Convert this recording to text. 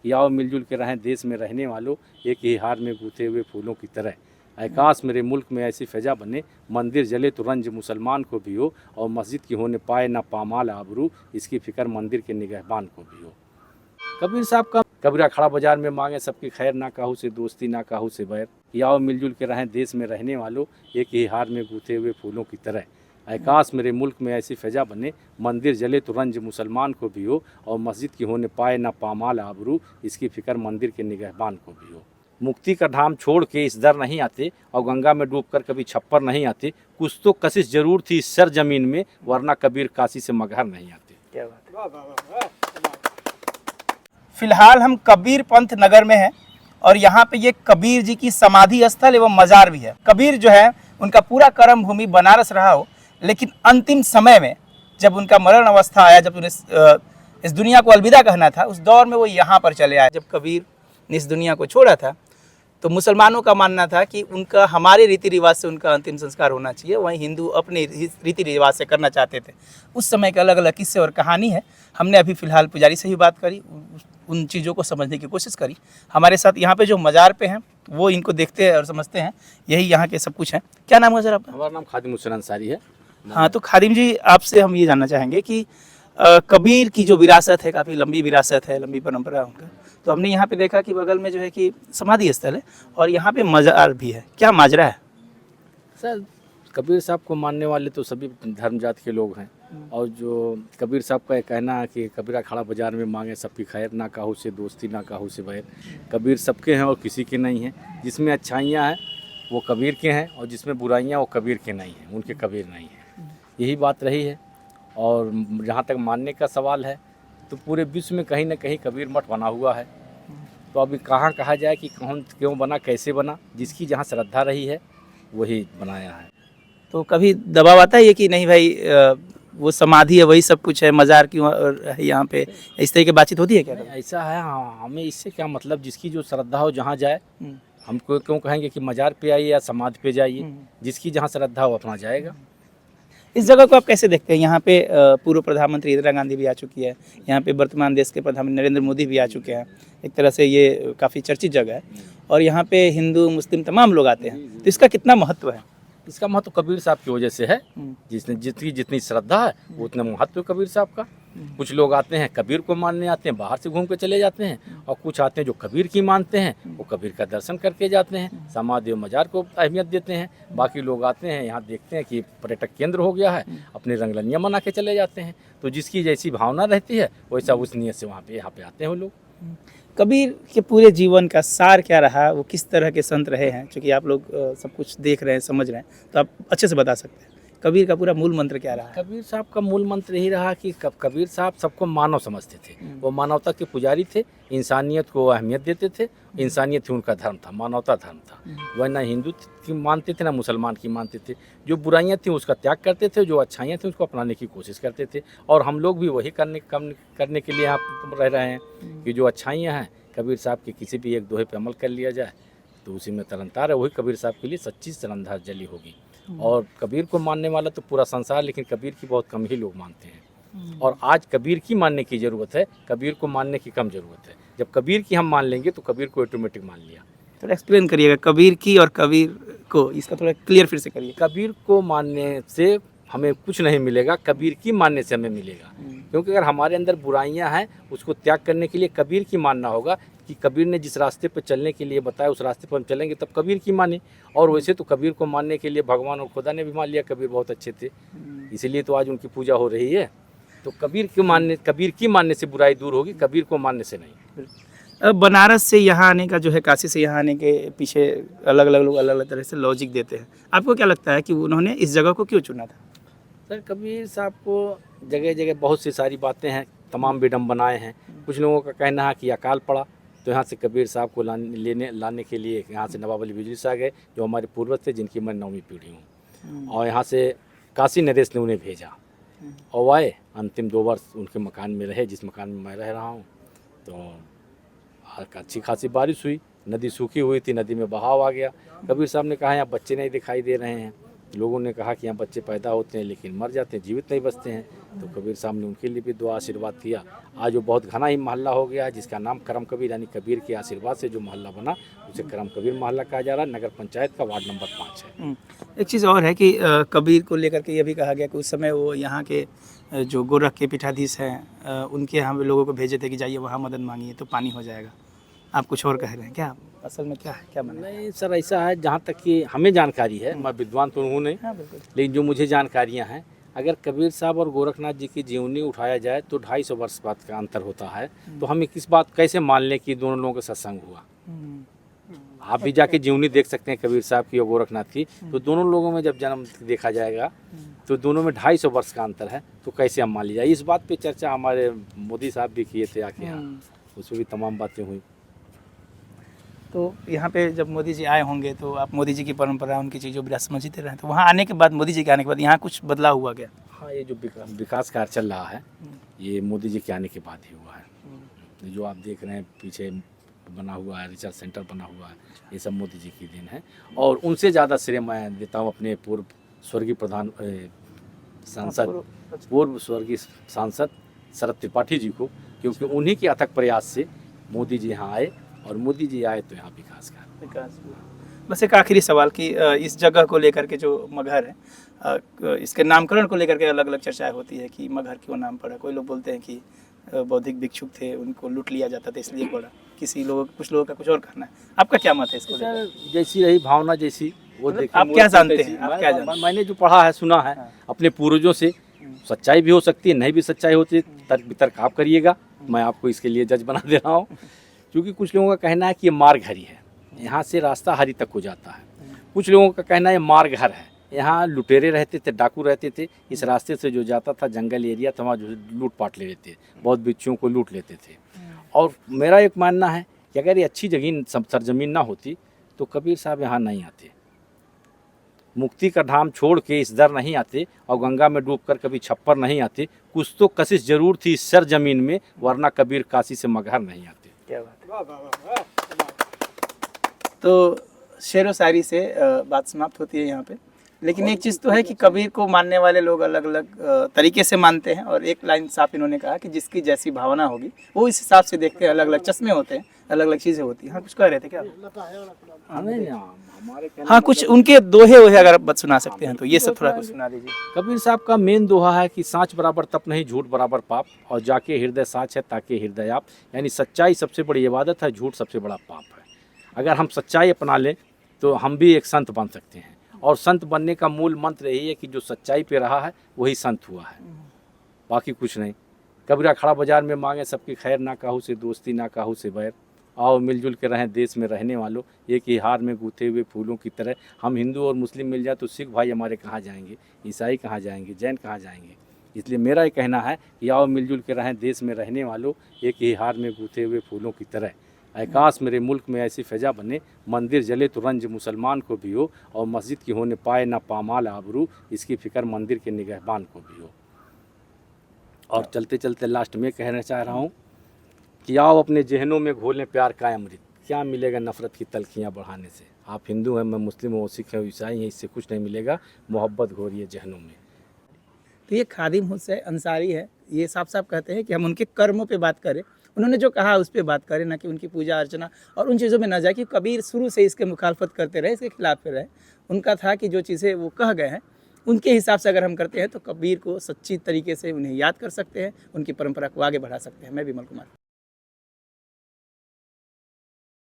कि आओ मिलजुल के रहें देश में रहने वालों, एक ही हार में गूंथे हुए फूलों की तरह। आकाश मेरे मुल्क में ऐसी फ़िज़ा बने, मंदिर जले तो रंज मुसलमान को भी हो, और मस्जिद की होने पाए ना पामाल आबरू, इसकी फ़िक्र मंदिर के निगहबान को भी हो। कबीर साहब का कबीरा खड़ा बाजार में मांगे सबकी खैर, ना काहू से दोस्ती ना काहू से बैर। कि आओ मिलजुल के रहें देश में रहने वालों, एक ही हार में गूंथे हुए फूलों की तरह। आकाश मेरे मुल्क में ऐसी फ़िज़ा बने, मंदिर जले तो रंज मुसलमान को भी हो, और मस्जिद की होने पाए ना पामाल आबरू, इसकी फ़िक्र मंदिर के निगहबान को भी हो। मुक्ति का धाम छोड़ के इस दर नहीं आते, और गंगा में डूबकर कभी छप्पर नहीं आते। कुछ तो कशिश जरूर थी इस सर जमीन में, वरना कबीर काशी से मगहर नहीं आते। क्या बात है। फिलहाल हम कबीर पंथ नगर में हैं और यहाँ पे ये कबीर जी की समाधि स्थल एवं मजार भी है। कबीर जो है उनका पूरा कर्म भूमि बनारस रहा हो, लेकिन अंतिम समय में जब उनका मरण अवस्था आया, जब उन्हें इस दुनिया को अलविदा कहना था, उस दौर में वो यहाँ पर चले आए। जब कबीर ने इस दुनिया को छोड़ा था तो मुसलमानों का मानना था कि उनका हमारे रीति रिवाज से उनका अंतिम संस्कार होना चाहिए, वहीं हिंदू अपने रीति रिवाज से करना चाहते थे। उस समय के अलग अलग किस्से और कहानी है। हमने अभी फ़िलहाल पुजारी से भी बात करी, उन चीज़ों को समझने की कोशिश करी। हमारे साथ यहाँ पे जो मज़ार पे हैं वो इनको देखते हैं और समझते हैं, यही यहाँ के सब कुछ हैं। क्या नाम है सर आपका? हमारा नाम खादिम हुसैन अंसारी है। हाँ, तो खादिम जी आपसे हम ये जानना चाहेंगे कि कबीर की जो विरासत है, काफ़ी लंबी विरासत है, लंबी परंपरा है उनका। तो हमने यहाँ पे देखा कि बगल में जो है कि समाधि स्थल है और यहाँ पे मज़ार भी है। क्या माजरा है सर? कबीर साहब को मानने वाले तो सभी धर्म जात के लोग हैं, और जो कबीर साहब का कहना है कि कबीरा खड़ा बाजार में मांगे सबकी खैर, ना काहू से दोस्ती ना काहू से बैर। कबीर सबके हैं और किसी के नहीं हैं। जिसमें अच्छाइयाँ हैं वो कबीर के हैं, और जिसमें बुराइयाँ वो कबीर के नहीं हैं, उनके कबीर नहीं हैं। यही बात रही है। और जहाँ तक मानने का सवाल है तो पूरे विश्व में कहीं ना कहीं कबीर मठ बना हुआ है। तो अभी कहाँ कहा जाए कि कौन क्यों बना, कैसे बना, जिसकी जहाँ श्रद्धा रही है वही बनाया है। तो कभी दबाव आता है ये कि नहीं भाई वो समाधि है वही सब कुछ है, मज़ार क्यों है यहाँ पे, इस तरह की बातचीत होती है क्या? ऐसा है, हाँ, हमें इससे क्या मतलब, जिसकी जो श्रद्धा हो जहाँ जाए। हमको क्यों कहेंगे कि मज़ार पे आइए या समाधि पे जाइए, जिसकी जहाँ श्रद्धा हो अपना जाएगा। इस जगह को आप कैसे देखते हैं? यहाँ पे पूर्व प्रधानमंत्री इंदिरा गांधी भी आ चुकी है, यहाँ पे वर्तमान देश के प्रधानमंत्री नरेंद्र मोदी भी आ चुके हैं। एक तरह से ये काफ़ी चर्चित जगह है और यहाँ पे हिंदू मुस्लिम तमाम लोग आते हैं। तो इसका कितना महत्व है? इसका महत्व कबीर साहब की वजह से है। जिसने जितनी जितनी श्रद्धा है वो उतना महत्व है कबीर साहब का। कुछ लोग आते हैं कबीर को मानने आते हैं, बाहर से घूम के चले जाते हैं, और कुछ आते हैं जो कबीर की मानते हैं, वो कबीर का दर्शन करके जाते हैं, समाधि और मज़ार को अहमियत देते हैं। बाकी लोग आते हैं यहाँ देखते हैं कि पर्यटक केंद्र हो गया है, अपनी रंगलनियाँ मना के चले जाते हैं। तो जिसकी जैसी भावना रहती है वैसा उस नियत से वहाँ पे आते हैं वो लोग। कबीर के पूरे जीवन का सार क्या रहा, वो किस तरह के संत रहे हैं? क्योंकि आप लोग सब कुछ देख रहे हैं, समझ रहे हैं, तो आप अच्छे से बता सकते हैं कबीर का पूरा मूल मंत्र क्या रहा? कबीर साहब का मूल मंत्र यही रहा कि कबीर साहब सबको मानव समझते थे। वो मानवता के पुजारी थे, इंसानियत को अहमियत देते थे। इंसानियत ही उनका धर्म था, मानवता धर्म था। वह ना हिंदू की मानते थे ना मुसलमान की मानते थे। जो बुराइयां थी उसका त्याग करते थे, जो अच्छाइयाँ थी उसको अपनाने की कोशिश करते थे। और हम लोग भी वही करने के लिए यहाँ रह रहे हैं कि जो अच्छाइयाँ हैं कबीर साहब के किसी भी एक दोहे पे अमल कर लिया जाए तो उसी में तरनतार है। वही कबीर साहब के लिए सच्ची तरनतार जली होगी। और कबीर को मानने वाला तो पूरा संसार, लेकिन कबीर की बहुत कम ही लोग मानते हैं। और आज कबीर की मानने की ज़रूरत है, कबीर को मानने की कम ज़रूरत है। जब कबीर की हम मान लेंगे तो कबीर को ऑटोमेटिक मान लिया। थोड़ा एक्सप्लेन करिएगा कबीर की और कबीर को, इसका थोड़ा क्लियर फिर से करिए। कबीर को मानने से हमें कुछ नहीं मिलेगा, कबीर की मानने से हमें मिलेगा। क्योंकि अगर हमारे अंदर बुराइयां हैं उसको त्याग करने के लिए कबीर की मानना होगा कि कबीर ने जिस रास्ते पर चलने के लिए बताया उस रास्ते पर हम चलेंगे तब कबीर की माने। और वैसे तो कबीर को मानने के लिए भगवान और खुदा ने भी मान लिया कबीर बहुत अच्छे थे, इसीलिए तो आज उनकी पूजा हो रही है। तो कबीर की मानने से बुराई दूर होगी, कबीर को मानने से नहीं। अब बनारस से यहाँ आने का जो है, काशी से यहाँ आने के पीछे अलग अलग लोग अलग अलग तरह से लॉजिक देते हैं। आपको क्या लगता है कि उन्होंने इस जगह को क्यों चुना था? सर कबीर साहब को जगह जगह बहुत सी सारी बातें हैं, तमाम विडम्बनाएं हैं। कुछ लोगों का कहना है कि अकाल पड़ा तो यहाँ से कबीर साहब को लाने के लिए यहाँ से नवाब अली बिजली शाह गए, जो हमारे पूर्वज थे, जिनकी मैं 9वीं पीढ़ी हूँ। और यहाँ से काशी नरेश ने उन्हें भेजा और वो आए। अंतिम 2 वर्ष उनके मकान में रहे, जिस मकान में मैं रह रहा हूँ। तो अच्छी खासी बारिश हुई, नदी सूखी हुई थी, नदी में बहाव आ गया। कबीर साहब ने कहा यहाँ बच्चे नहीं दिखाई दे रहे हैं, लोगों ने कहा कि यहाँ बच्चे पैदा होते हैं लेकिन मर जाते हैं, जीवित नहीं बचते हैं। तो कबीर साहब ने उनके लिए भी दुआ आशीर्वाद किया। आज वो बहुत घना ही मोहल्ला हो गया है, जिसका नाम करम कबीर यानी कबीर के आशीर्वाद से जो मोहल्ला बना उसे करम कबीर मोहल्ला कहा जा रहा है। नगर पंचायत का वार्ड नंबर 5 है। एक चीज़ और है कि कबीर को लेकर के ये भी कहा गया कि उस समय वो यहाँ के जो गोरख के पीठाधीश हैं उनके यहाँ भी लोगों को भेजे थे कि जाइए वहाँ मदद मांगिए तो पानी हो जाएगा। आप कुछ और कह रहे हैं क्या? असल में क्या है, क्या माने? नहीं सर, ऐसा है जहाँ तक कि हमें जानकारी है, मैं विद्वान तो हूँ नहीं, हाँ बिल्कुल। लेकिन जो मुझे जानकारियाँ हैं, अगर कबीर साहब और गोरखनाथ जी की जीवनी उठाया जाए तो 250 वर्ष बाद का अंतर होता है। तो हमें किस बात कैसे मान लें कि दोनों लोगों का सत्संग हुआ? आप भी जाके जीवनी देख सकते हैं कबीर साहब की और गोरखनाथ की, तो दोनों लोगों में जब जन्म देखा जाएगा तो दोनों में 250 वर्ष का अंतर है। तो कैसे हम मान लिया? इस बात पे चर्चा हमारे मोदी साहब भी किए थे आके यहाँ, उसमें भी तमाम बातें हुई। तो यहाँ पे जब मोदी जी आए होंगे तो आप मोदी जी की परंपरा उनकी चीज़ों को समझते रहे, तो वहाँ आने के बाद मोदी जी के आने के बाद यहाँ कुछ बदलाव हुआ क्या? हाँ, ये जो विकास कार्य चल रहा है ये मोदी जी के आने के बाद ही हुआ है। जो आप देख रहे हैं पीछे बना हुआ है, रिसर्च सेंटर बना हुआ है, ये सब मोदी जी की देन है। और उनसे ज़्यादा श्रेय मैं देता हूँ अपने पूर्व स्वर्गीय स्वर्गीय सांसद शरद त्रिपाठी जी को, क्योंकि उन्हीं के अथक प्रयास से मोदी जी यहाँ आए और मोदी जी आए तो यहाँ विकास हुआ। बस एक आखिरी सवाल कि इस जगह को लेकर के जो मगहर है इसके नामकरण को लेकर के अलग अलग चर्चाएं होती है कि मगहर क्यों नाम पड़ा। कोई लोग बोलते हैं कि बौद्धिक भिक्षुक थे, उनको लूट लिया जाता था इसलिए पड़ा। कुछ लोगों का कुछ और कहना है। आपका क्या मत है इसको? जैसी रही भावना जैसी वो देखिए। आप क्या जानते हैं? आप क्या जानते हैं? मैंने जो पढ़ा है सुना है अपने पूर्वजों से, सच्चाई भी हो सकती है, नहीं भी सच्चाई होती है, तर्क वितर्क आप करिएगा, मैं आपको इसके लिए जज बना दे रहा हूँ। क्योंकि कुछ लोगों का कहना है कि ये मार्ग हरी है, यहाँ से रास्ता हरी तक हो जाता है। कुछ लोगों का कहना है मार्ग हर है, यहाँ लुटेरे रहते थे, डाकू रहते थे, इस रास्ते से जो जाता था जंगल एरिया था वहाँ जो लूट-पाट ले लेते, बहुत बिच्छुओं को लूट लेते थे। और मेरा एक मानना है कि अगर ये अच्छी जगह सरजमीन ना होती तो कबीर साहब यहाँ नहीं आते, मुक्ति का धाम छोड़ के इस दर नहीं आते और गंगा में डूबकर कभी छप्पर नहीं आते। कुछ तो कशिश जरूर थी इस सरजमीन में, वरना कबीर काशी से मगहर नहीं आते। क्या बात है। तो शेर व शायरी से बात समाप्त होती है यहाँ पे, लेकिन एक चीज़ तो है कि कबीर को मानने वाले लोग अलग अलग तरीके से मानते हैं। और एक लाइन साफ इन्होंने कहा कि जिसकी जैसी भावना होगी वो इस हिसाब से देखते हैं। अलग अलग चश्मे होते हैं, अलग अलग चीज़ें होती हैं। हाँ कुछ कह रहे थे क्या? हाँ कुछ उनके दोहे वोहे अगर आप सुना सकते हैं तो ये सब थोड़ा कुछ सुना दीजिए। कबीर साहब का मेन दोहा है कि सांच बराबर तप नहीं, झूठ बराबर पाप, और जाके हृदय साच है ताके हृदय आप। यानी सच्चाई सबसे बड़ी इबादत है, झूठ सबसे बड़ा पाप है। अगर हम सच्चाई अपना लें तो हम भी एक संत बन सकते हैं। और संत बनने का मूल मंत्र यही है कि जो सच्चाई पे रहा है वही संत हुआ है, बाकी कुछ नहीं। कबीरा खड़ा बाजार में मांगे सबकी खैर, ना काहू से दोस्ती ना काहू से बैर। आओ मिलजुल के रहें देश में रहने वालों, एक ही हार में गूंथे हुए फूलों की तरह। हम हिंदू और मुस्लिम मिल जाए तो सिख भाई हमारे कहाँ जाएंगे, ईसाई कहाँ जाएंगे, जैन कहाँ जाएंगे। इसलिए मेरा ये कहना है कि आओ मिलजुल के रहें देश में रहने वालों, एक ही हार में गूंथे हुए फूलों की तरह। आकाश मेरे मुल्क में ऐसी फ़ज़ा बने, मंदिर जले तो रंज मुसलमान को भी हो, और मस्जिद की होने पाए ना पामाल आबरू, इसकी फ़िक्र मंदिर के निगहबान को भी हो। और चलते चलते लास्ट में कहना चाह रहा हूँ कि आओ अपने जहनों में घोलें प्यार का अमृत, क्या मिलेगा नफ़रत की तलखियाँ बढ़ाने से। आप हिंदू हैं, मैं मुस्लिम हूँ, सिख हैं, ईसाई हैं, इससे कुछ नहीं मिलेगा। मोहब्बत घोरिए जहनों में। तो ये खादिम हुसैन अंसारी है, ये साफ साफ कहते हैं कि हम उनके कर्मों पे बात करें, उन्होंने जो कहा उस पर बात करें, ना कि उनकी पूजा अर्चना और उन चीज़ों में ना जाए। कि कबीर शुरू से इसके मुखालफत करते रहे, इसके खिलाफ रहे। उनका था कि जो चीज़ें वो कह गए हैं उनके हिसाब से अगर हम करते हैं तो कबीर को सच्ची तरीके से उन्हें याद कर सकते हैं, उनकी परंपरा को आगे बढ़ा सकते हैं। मैं विमल कुमार।